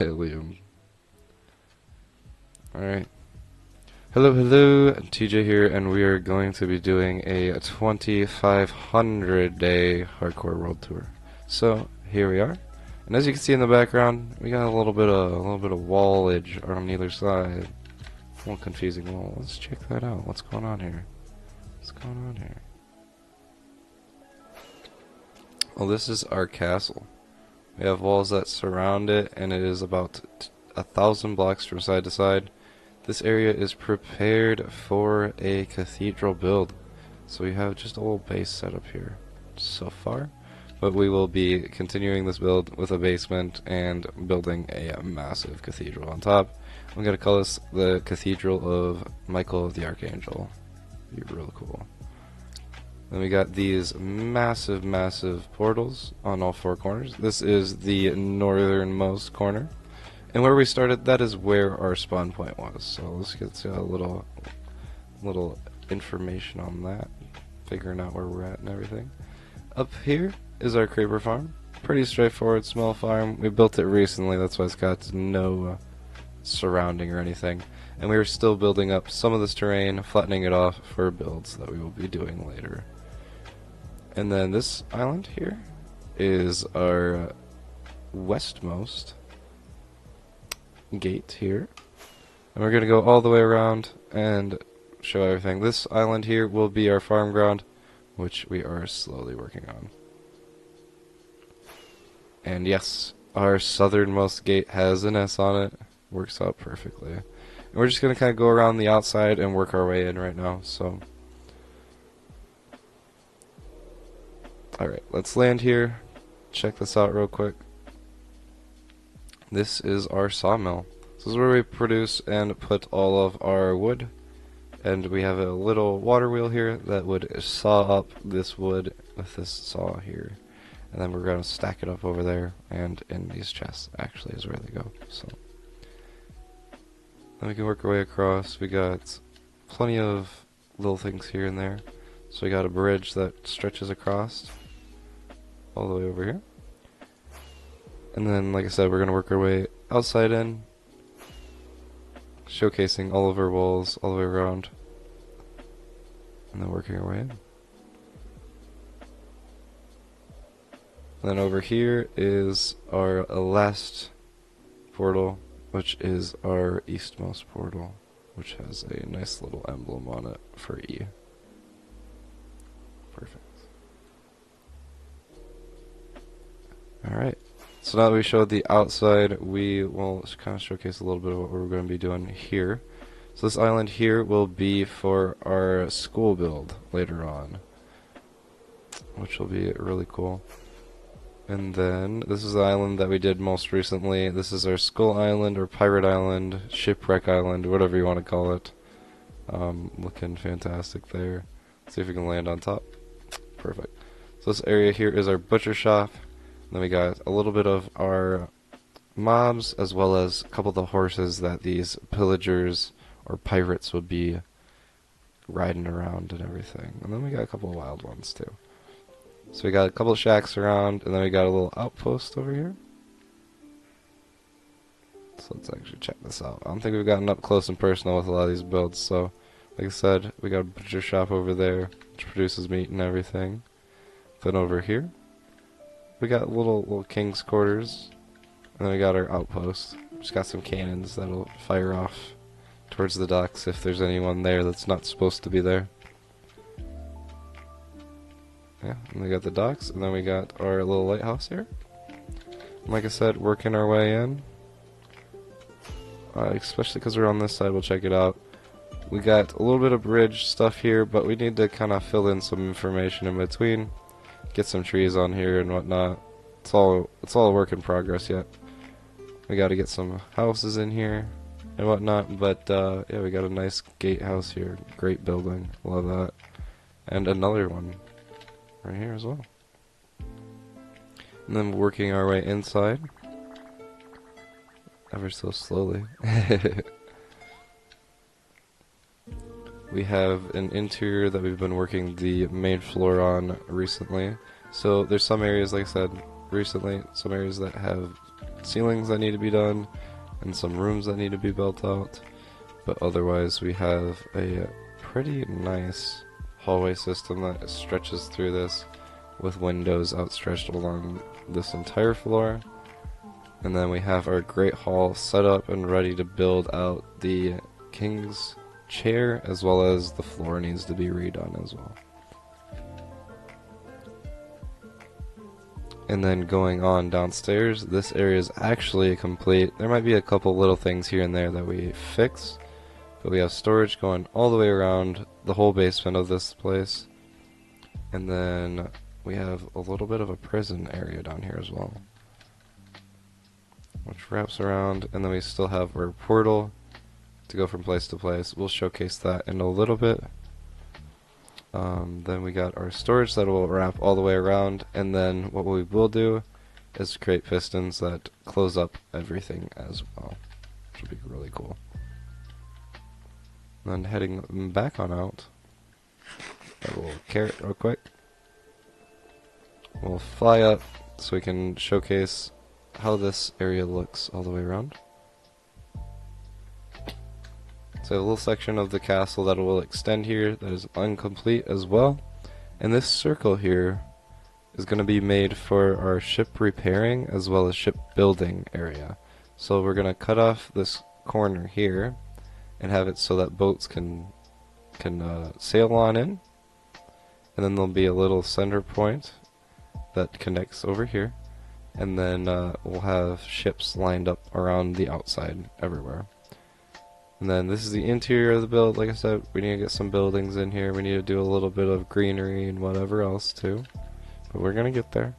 Helium. Alright. Hello, hello, TJ here, and we are going to be doing a 2,500 day hardcore world tour. So, here we are. And as you can see in the background, we got a little bit of wallage on either side. A little confusing wall. Let's check that out. What's going on here? What's going on here? Well, this is our castle. We have walls that surround it, and it is about 1,000 blocks from side to side. This area is prepared for a cathedral build. So we have just a little base set up here so far. But we will be continuing this build with a basement and building a massive cathedral on top. I'm going to call this the Cathedral of Michael the Archangel. Be really cool. Then we got these massive, massive portals on all four corners. This is the northernmost corner. And where we started, that is where our spawn point was. So let's get to a little information on that. Figuring out where we're at and everything. Up here is our creeper farm. Pretty straightforward, small farm. We built it recently, that's why it's got no surrounding or anything. And we are still building up some of this terrain, flattening it off for builds that we will be doing later. And then this island here is our westmost gate here. And we're going to go all the way around and show everything. This island here will be our farm ground, which we are slowly working on. And yes, our southernmost gate has an S on it. Works out perfectly. And we're just going to kind of go around the outside and work our way in right now. So, alright, let's land here. Check this out real quick. This is our sawmill. This is where we produce and put all of our wood. And we have a little water wheel here that would saw up this wood with this saw here. And then we're going to stack it up over there, and in these chests actually is where they go. So then we can work our way across. We got plenty of little things here and there. So we got a bridge that stretches across all the way over here. And then, like I said, we're going to work our way outside in, showcasing all of our walls all the way around, and then working our way in. And then over here is our last portal, which is our eastmost portal, which has a nice little emblem on it for E. Perfect. Alright. So now that we showed the outside, we will kind of showcase a little bit of what we're going to be doing here. So this island here will be for our school build later on, which will be really cool. And then this is the island that we did most recently. This is our Skull Island or Pirate Island, Shipwreck Island, whatever you want to call it. Looking fantastic there. Let's see if we can land on top. Perfect. So this area here is our butcher shop. Then we got a little bit of our mobs, as well as a couple of the horses that these pillagers or pirates would be riding around and everything. And then we got a couple of wild ones too. So we got a couple of shacks around, and then we got a little outpost over here. So let's actually check this out. I don't think we've gotten up close and personal with a lot of these builds. So, like I said, we got a butcher shop over there, which produces meat and everything. Then over here, we got little king's quarters, and then we got our outpost. Just got some cannons that'll fire off towards the docks if there's anyone there that's not supposed to be there. Yeah, and we got the docks, and then we got our little lighthouse here. And like I said, working our way in. Especially because we're on this side, we'll check it out. We got a little bit of bridge stuff here, but we need to kind of fill in some information in between. Get some trees on here and whatnot. It's all a work in progress yet. We got to get some houses in here and whatnot, but yeah, we got a nice gatehouse here. Great building, love that. And another one right here as well. And then working our way inside, ever so slowly. We have an interior that we've been working the main floor on recently. So there's some areas, like I said, recently, some areas that have ceilings that need to be done and some rooms that need to be built out. But otherwise we have a pretty nice hallway system that stretches through this with windows outstretched along this entire floor. And then we have our great hall set up and ready to build out the king's chair, as well as the floor needs to be redone as well. And then going on downstairs, this area is actually complete. There might be a couple little things here and there that we fix, but we have storage going all the way around the whole basement of this place. And then we have a little bit of a prison area down here as well, which wraps around, and then we still have our portal to go from place to place. We'll showcase that in a little bit. Then we got our storage that will wrap all the way around, and then what we will do is create pistons that close up everything as well, which will be really cool. And then heading back on out, a little carrot real quick. We'll fly up so we can showcase how this area looks all the way around. So a little section of the castle that will extend here that is incomplete as well. And this circle here is going to be made for our ship repairing as well as ship building area. So we're going to cut off this corner here and have it so that boats can sail on in. And then there'll be a little center point that connects over here. And then we'll have ships lined up around the outside everywhere. And then this is the interior of the build. Like I said, we need to get some buildings in here. We need to do a little bit of greenery and whatever else too. But we're going to get there.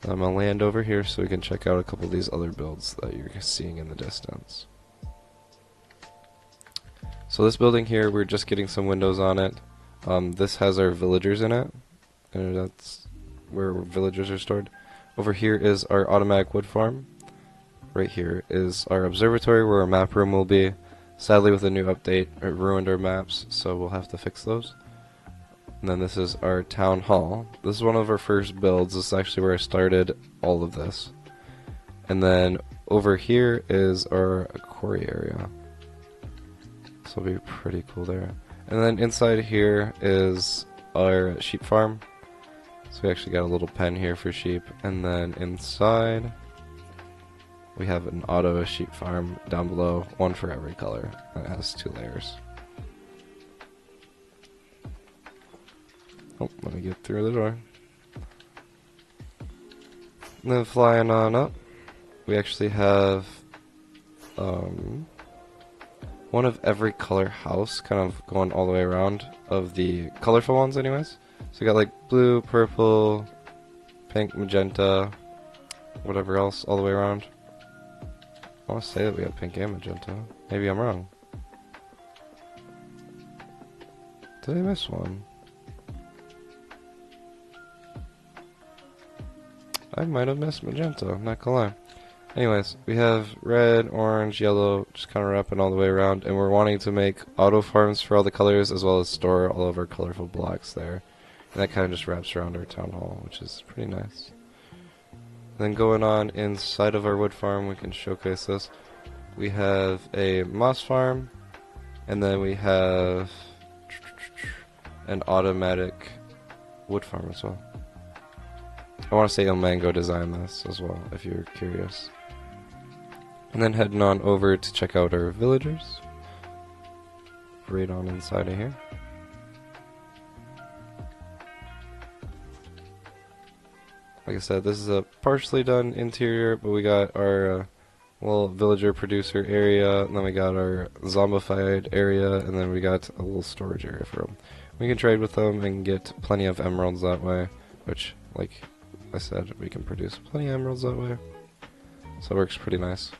I'm going to land over here so we can check out a couple of these other builds that you're seeing in the distance. So this building here, we're just getting some windows on it. This has our villagers in it, and that's where villagers are stored. Over here is our automatic wood farm. Right here is our observatory where our map room will be. Sadly, with a new update, it ruined our maps, so we'll have to fix those. And then this is our town hall. This is one of our first builds. This is actually where I started all of this. And then over here is our quarry area. So it'll be pretty cool there. And then inside here is our sheep farm. So we actually got a little pen here for sheep. And then inside we have an auto sheep farm down below, one for every color. And it has 2 layers. Oh, let me get through the door. And then flying on up, we actually have one of every color house kind of going all the way around, of the colorful ones anyways. So we got like blue, purple, pink, magenta, whatever else all the way around. I want to say that we have pink and magenta. Maybe I'm wrong. Did I miss one? I might have missed magenta, I'm not gonna lie. Anyways, we have red, orange, yellow, just kind of wrapping all the way around, and we're wanting to make auto farms for all the colors, as well as store all of our colorful blocks there. And that kind of just wraps around our town hall, which is pretty nice. Then going on inside of our wood farm, we can showcase this. We have a moss farm, and then we have an automatic wood farm as well. I want to say El Mango designed this as well, if you're curious. And then heading on over to check out our villagers. Right on inside of here. Like I said, this is a partially done interior, but we got our little villager producer area, and then we got our zombified area, and then we got a little storage area for them. We can trade with them and get plenty of emeralds that way, which, like I said, we can produce plenty of emeralds that way. So it works pretty nice.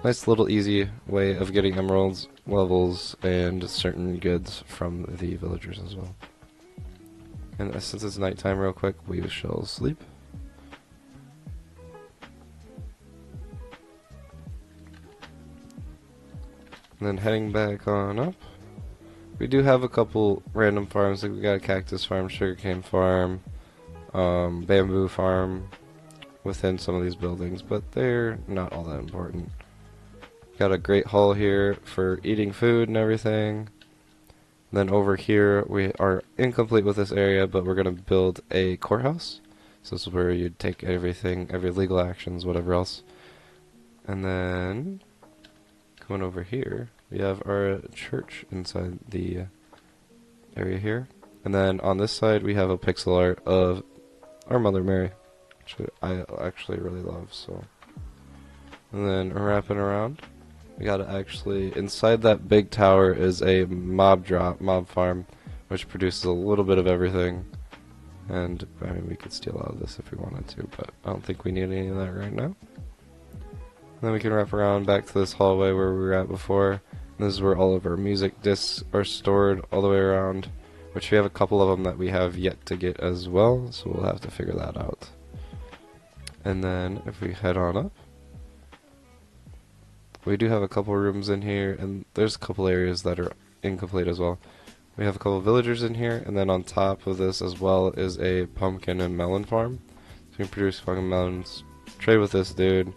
Nice little easy way of getting emeralds, levels, and certain goods from the villagers as well. And since it's nighttime real quick, we shall sleep. And then heading back on up, we do have a couple random farms. Like we got a cactus farm, sugarcane farm, bamboo farm, within some of these buildings, but they're not all that important. Got a great hall here for eating food and everything. Then over here we are incomplete with this area, but we're going to build a courthouse. So this is where you'd take everything, every legal actions, whatever else. And then coming over here, we have our church inside the area here. And then on this side we have a pixel art of our Mother Mary, which I actually really love. So, and then wrapping around, we gotta actually, inside that big tower is a mob farm, which produces a little bit of everything. And I mean, we could steal out of this if we wanted to, but I don't think we need any of that right now. And then we can wrap around back to this hallway where we were at before. And this is where all of our music discs are stored all the way around, which we have a couple of them that we have yet to get as well, so we'll have to figure that out. And then if we head on up, we do have a couple rooms in here, and there's a couple areas that are incomplete as well. We have a couple villagers in here, and then on top of this as well is a pumpkin and melon farm. So we can produce fucking melons, trade with this dude,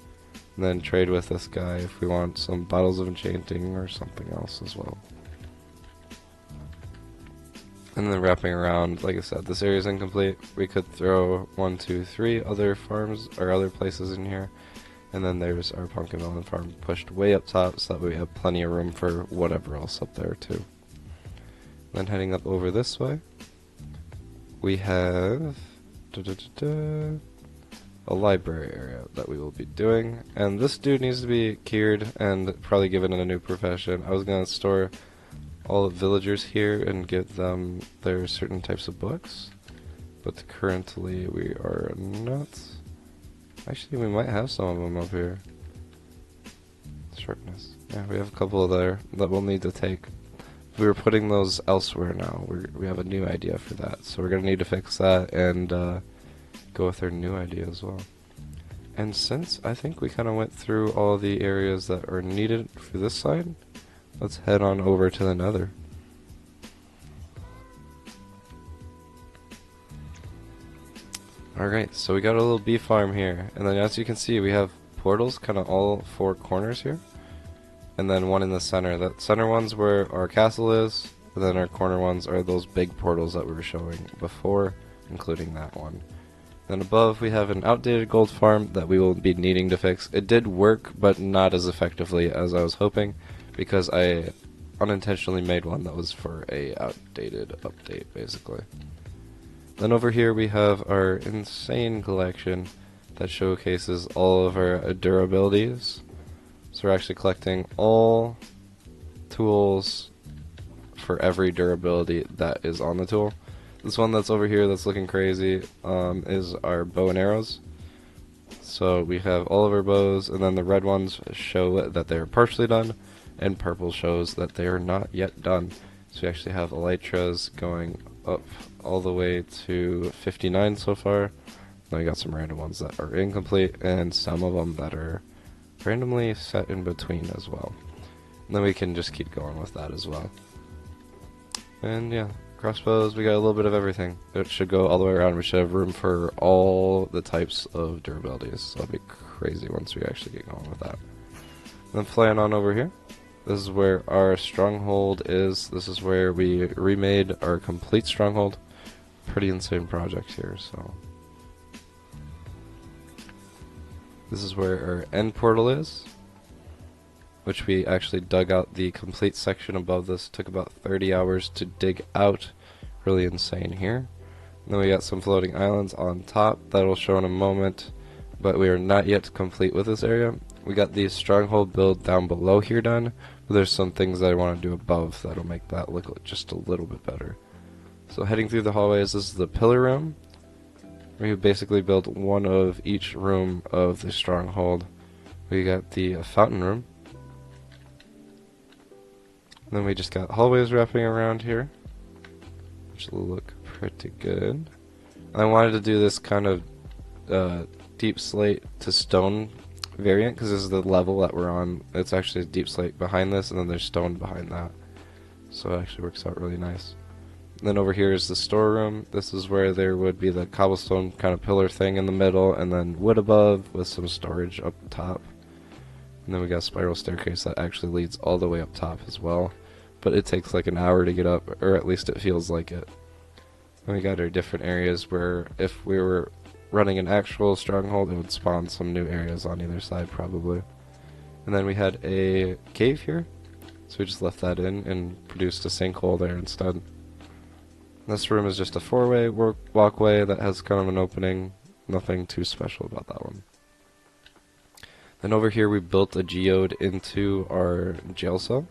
and then trade with this guy if we want some bottles of enchanting or something else as well. And then wrapping around, like I said, this area is incomplete. We could throw 1, 2, 3 other farms or other places in here. And then there's our pumpkin melon farm pushed way up top so that we have plenty of room for whatever else up there too. Then heading up over this way, we have a library area that we will be doing. And this dude needs to be cured and probably given a new profession. I was going to store all the villagers here and give them their certain types of books, but currently we are not. Actually, we might have some of them up here. Sharpness. Yeah, we have a couple there that we'll need to take. We were putting those elsewhere now. We have a new idea for that, so we're going to need to fix that and go with our new idea as well. And since I think we kind of went through all the areas that are needed for this side, let's head on over to the Nether. Alright, so we got a little bee farm here, and then as you can see we have portals kind of all 4 corners here, and then one in the center. That center one's where our castle is, and then our corner ones are those big portals that we were showing before, including that one. Then above we have an outdated gold farm that we will be needing to fix. It did work, but not as effectively as I was hoping, because I unintentionally made one that was for a outdated update, basically. Then over here we have our insane collection that showcases all of our durabilities. So we're actually collecting all tools for every durability that is on the tool. This one that's over here that's looking crazy is our bow and arrows. So we have all of our bows, and then the red ones show that they're partially done, and purple shows that they are not yet done. So we actually have elytras going up all the way to 59 so far. Then we got some random ones that are incomplete, and some of them that are randomly set in between as well. And then we can just keep going with that as well. And yeah, crossbows, we got a little bit of everything. It should go all the way around. We should have room for all the types of durabilities. So that'll be crazy once we actually get going with that. And then flying on over here, this is where our stronghold is. This is where we remade our complete stronghold. Pretty insane project here, so. This is where our end portal is, which we actually dug out the complete section above this. Took about 30 hours to dig out. Really insane here. And then we got some floating islands on top that will show in a moment, but we are not yet complete with this area. We got the stronghold build down below here done, but there's some things that I want to do above that'll make that look just a little bit better. So heading through the hallways, this is the pillar room. We basically built one of each room of the stronghold. We got the fountain room. And then we just got hallways wrapping around here, which will look pretty good. I wanted to do this kind of deep slate to stone variant, because this is the level that we're on. It's actually a deep slate behind this, and then there's stone behind that. So it actually works out really nice. Then over here is the storeroom. This is where there would be the cobblestone kind of pillar thing in the middle, and then wood above with some storage up top. And then we got a spiral staircase that actually leads all the way up top as well. But it takes like an hour to get up, or at least it feels like it. And we got our different areas where if we were running an actual stronghold, it would spawn some new areas on either side probably. And then we had a cave here, so we just left that in and produced a sinkhole there instead. This room is just a four-way walkway that has kind of an opening. Nothing too special about that one. Then over here we built a geode into our jail cell.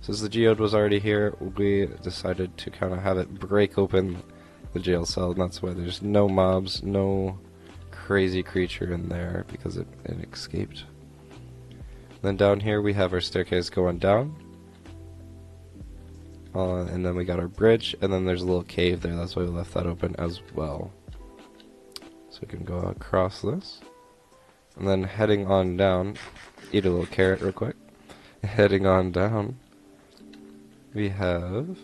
Since the geode was already here, we decided to kind of have it break open the jail cell, and that's why there's no mobs, no crazy creature in there, because it escaped. Then down here we have our staircase going down. And then we got our bridge, and then there's a little cave there, that's why we left that open as well. So we can go across this. And then heading on down, eat a little carrot real quick. Heading on down, we have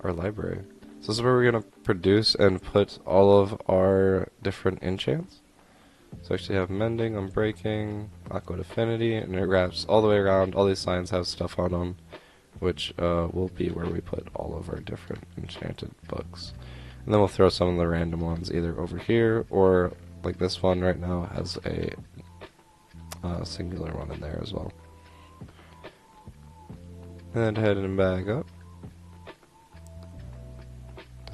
our library. So this is where we're going to produce and put all of our different enchants. So actually have mending, unbreaking, aqua affinity, and it wraps all the way around. All these signs have stuff on them, which will be where we put all of our different enchanted books. And then we'll throw some of the random ones either over here, or like this one right now has a singular one in there as well. And heading back up.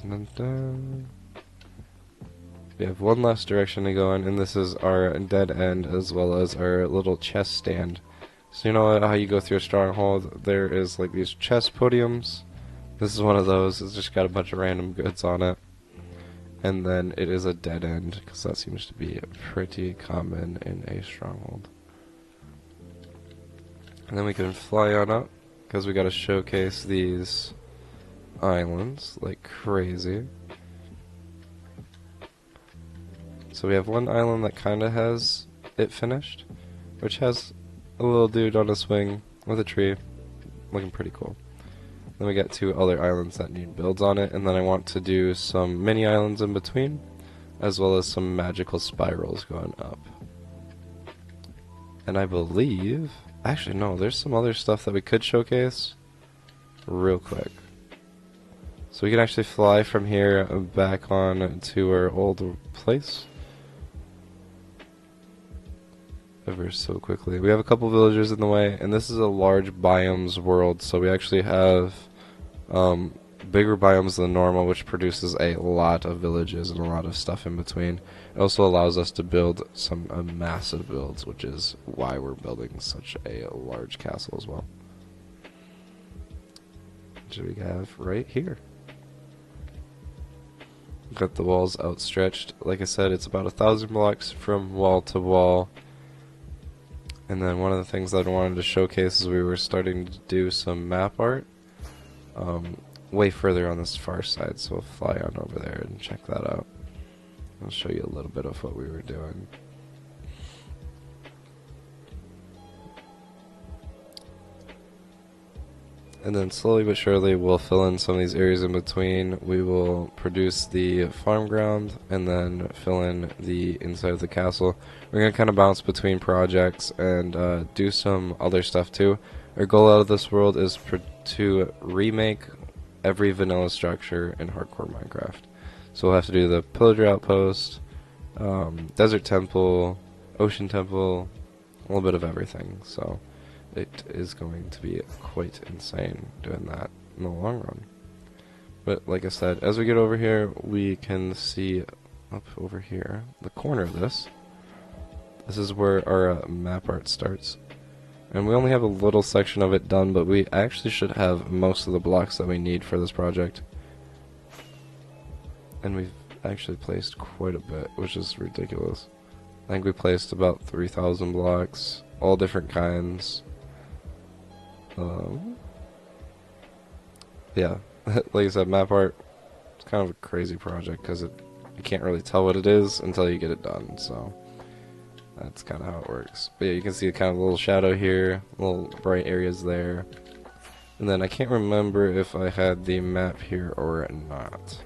Dun, dun, dun. We have one last direction to go in, and this is our dead end as well as our little chest stand. So you know how you go through a stronghold, there is like these chest podiums. This is one of those. It's just got a bunch of random goods on it. And then it is a dead end, because that seems to be pretty common in a stronghold. And then we can fly on up, because we got to showcase these islands like crazy. So we have one island that kind of has it finished, which has a little dude on a swing with a tree, looking pretty cool. Then we got two other islands that need builds on it, and then I want to do some mini islands in between, as well as some magical spirals going up. And I believe, actually no, there's some other stuff that we could showcase real quick. So we can actually fly from here back on to our old place ever so quickly. We have a couple villagers in the way, and this is a large biomes world, so we actually have bigger biomes than normal, which produces a lot of villages and a lot of stuff in between. It also allows us to build some massive builds, which is why we're building such a large castle as well. Which we have right here. Got the walls outstretched. Like I said, it's about 1,000 blocks from wall to wall. And then one of the things that I wanted to showcase is we were starting to do some map art way further on this far side, so we'll fly on over there and check that out. I'll show you a little bit of what we were doing. And then slowly but surely we'll fill in some of these areas in between. We will produce the farm ground and then fill in the inside of the castle. We're going to kind of bounce between projects and do some other stuff too. Our goal out of this world is to remake every vanilla structure in hardcore Minecraft. So we'll have to do the pillager outpost, desert temple, ocean temple, a little bit of everything. So it is going to be quite insane doing that in the long run. But like I said, as we get over here, we can see up over here, the corner of this. This is where our map art starts. And we only have a little section of it done, but we actually should have most of the blocks that we need for this project. And we've actually placed quite a bit, which is ridiculous. I think we placed about 3,000 blocks, all different kinds. Yeah, like I said, map art, it's kind of a crazy project because you can't really tell what it is until you get it done, so that's kind of how it works. But yeah, you can see kind of a little shadow here, little bright areas there. And then I can't remember if I had the map here or not.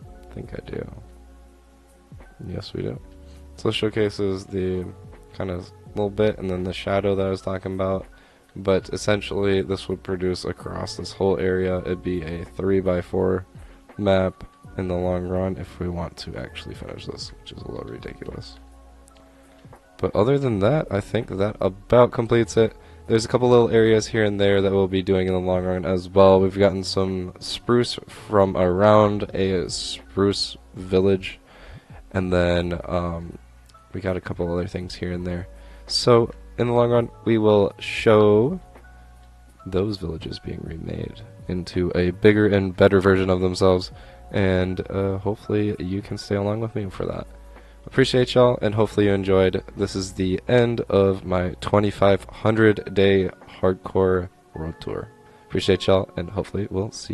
I think I do. Yes, we do. So this showcases the kind of little bit and then the shadow that I was talking about. But essentially, this would produce across this whole area. It'd be a 3x4 map in the long run if we want to actually finish this, which is a little ridiculous. But other than that, I think that about completes it. There's a couple little areas here and there that we'll be doing in the long run as well. We've gotten some spruce from around a spruce village, and then we got a couple other things here and there. So in the long run, we will show those villages being remade into a bigger and better version of themselves, and hopefully you can stay along with me for that. Appreciate y'all, and hopefully you enjoyed. This is the end of my 2,500 day hardcore world tour. Appreciate y'all, and hopefully we'll see you.